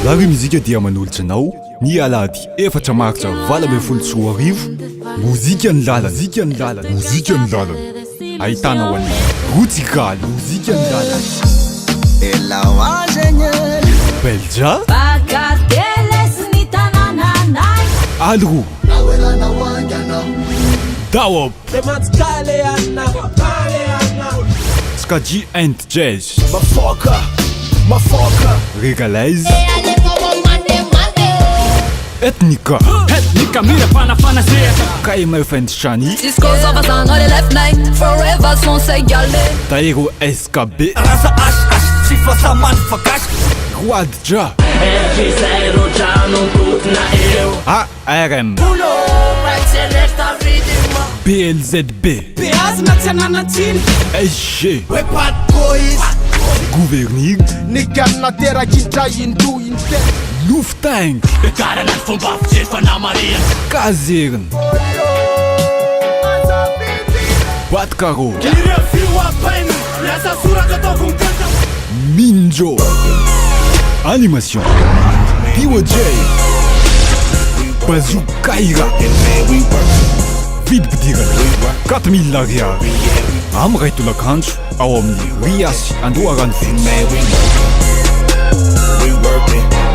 Laha muzika dia manolotra anao ny alady efatra maritra 24 mozika ny lalana ahitanao an'ny rotikaly mozika ny lalana belja alro dawop skaji and jazz regalaise etnika mira fana zeta KMF and Shani Tairo SKB Rasa ash Sifa saman fakash Guadja ARM BLZB SG Gouvernig Nikanna tera kintra indu Lufttank Kazern Batkaro Minjo Animation POJ Bazou Kaira Vid Bdira 4000 lariar Amreito Lakancho Awamni Rias Andoaran We working